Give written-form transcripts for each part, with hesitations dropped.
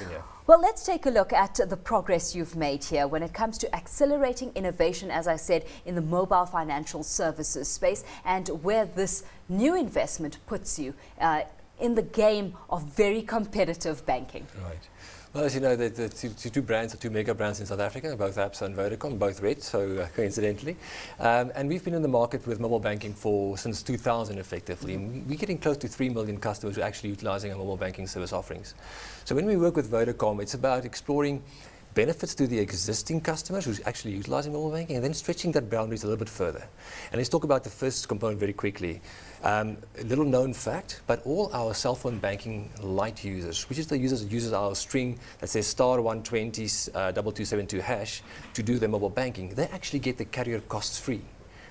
Yeah. Well, let's take a look at the progress you've made here when it comes to accelerating innovation, as I said, in the mobile financial services space, and where this new investment puts you in the game of very competitive banking. Right. Well, as you know, the two brands are two mega brands in South Africa, both Absa and Vodacom, both red, so coincidentally. And we've been in the market with mobile banking since 2000 effectively. And we're getting close to 3 million customers who are actually utilizing our mobile banking service offerings. So when we work with Vodacom, it's about exploring benefits to the existing customers who's actually utilizing mobile banking and then stretching that boundaries a little bit further. And let's talk about the first component very quickly. A little known fact, but all our cell phone banking light users, which is the users that uses our string that says *120 2272 hash to do their mobile banking, they actually get the carrier costs free.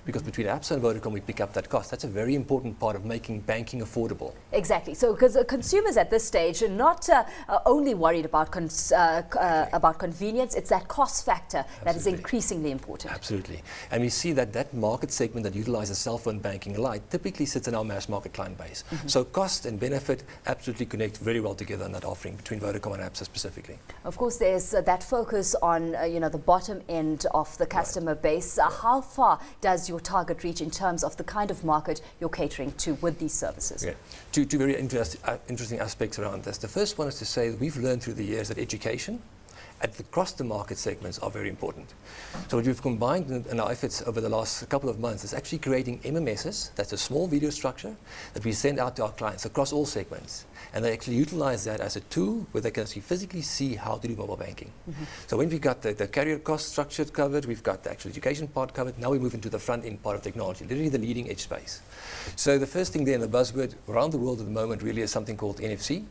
Because between Absa and Vodacom, we pick up that cost. That's a very important part of making banking affordable. Exactly. So, because consumers at this stage are not only worried about convenience, it's that cost factor Absolutely. that is increasingly important. Absolutely. And we see that market segment that utilizes cell phone banking light typically sits in our mass market client base. So cost and benefit absolutely connect very well together in that offering between Vodacom and Absa specifically. Of course, there's that focus on the bottom end of the customer base. How far does your target reach in terms of the kind of market you're catering to with these services? Yeah. Two very interesting aspects around this. The first one is to say that we've learned through the years that education across the market segments are very important. So what we've combined in our efforts over the last couple of months is actually creating MMSs, that's a small video structure that we send out to our clients across all segments. And they actually utilize that as a tool where they can actually physically see how to do mobile banking. So when we've got the carrier cost structure covered, we've got the actual education part covered, now we move into the front end part of technology, literally the leading edge space. So the first thing there in the buzzword around the world at the moment really is something called NFC,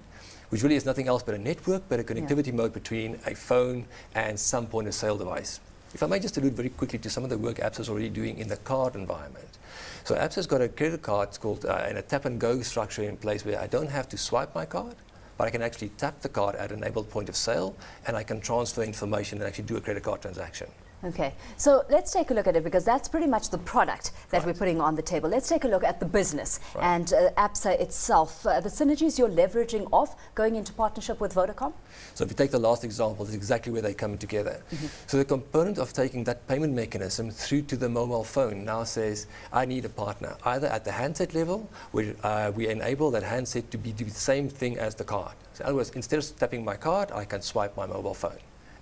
which really is nothing else but a network, but a connectivity mode between a phone and some point of sale device. If I may just allude very quickly to some of the work Absa is already doing in the card environment. So Absa's got a credit card called and a tap and go structure in place where I don't have to swipe my card, but I can actually tap the card at an enabled point of sale and I can transfer information and actually do a credit card transaction. Okay, so let's take a look at it because that's pretty much the product that we're putting on the table. Let's take a look at the business and Absa itself. The synergies you're leveraging off going into partnership with Vodacom? So if you take the last example, it's exactly where they come together. So the component of taking that payment mechanism through to the mobile phone now says, I need a partner, either at the handset level, where we enable that handset to do the same thing as the card. So in other words, instead of tapping my card, I can swipe my mobile phone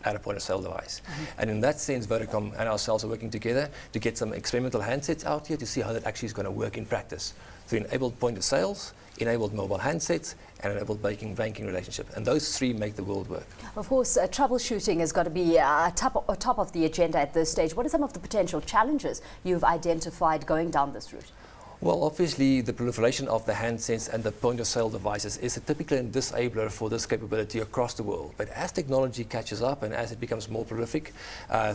at a point of sale device. And in that sense, Vodacom and ourselves are working together to get some experimental handsets out here to see how that actually is going to work in practice. Through enabled point of sales, enabled mobile handsets, and enabled banking relationship. And those three make the world work. Of course, troubleshooting has got to be top of the agenda at this stage. What are some of the potential challenges you've identified going down this route? Well, obviously, the proliferation of the handsets and the point-of-sale devices is a typical disabler for this capability across the world. But as technology catches up and as it becomes more prolific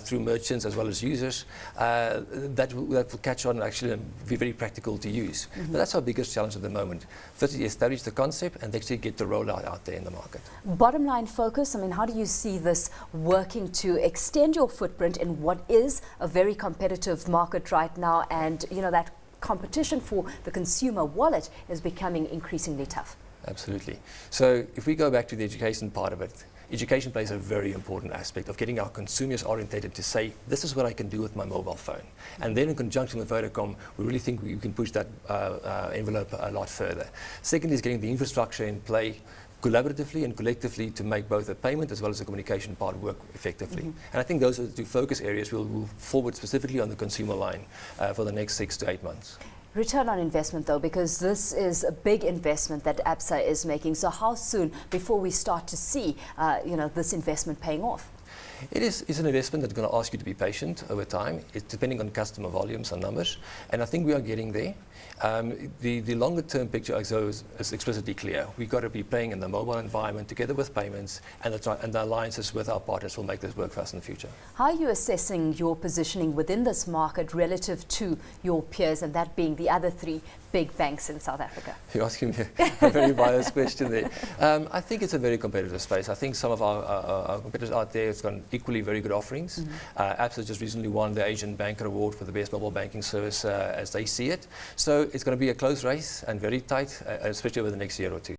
through merchants as well as users, that will catch on and actually be very practical to use. But that's our biggest challenge at the moment. First, establish the concept and actually get the rollout out there in the market. Bottom line focus, I mean, how do you see this working to extend your footprint in what is a very competitive market right now, and that competition for the consumer wallet is becoming increasingly tough? Absolutely. So if we go back to the education part of it, education plays a very important aspect of getting our consumers orientated to say, this is what I can do with my mobile phone. And then in conjunction with Vodacom, we really think we can push that envelope a lot further. Second is getting the infrastructure in play collaboratively and collectively to make both the payment as well as the communication part work effectively. And I think those are the two focus areas we'll move forward specifically on the consumer line for the next 6 to 8 months. Return on investment though, because this is a big investment that Absa is making. So how soon before we start to see this investment paying off? It's an investment that's going to ask you to be patient over time. It's depending on customer volumes and numbers, and I think we are getting there. The longer term picture is explicitly clear. We've got to be playing in the mobile environment together with payments, and the alliances with our partners will make this work for us in the future. How are you assessing your positioning within this market relative to your peers, and that being the other 3 big banks in South Africa? You're asking me a very biased question there. I think it's a very competitive space. I think some of our competitors out there have got equally very good offerings. Absa just recently won the Asian Banker Award for the best mobile banking service as they see it. So it's going to be a close race and very tight, especially over the next year or 2.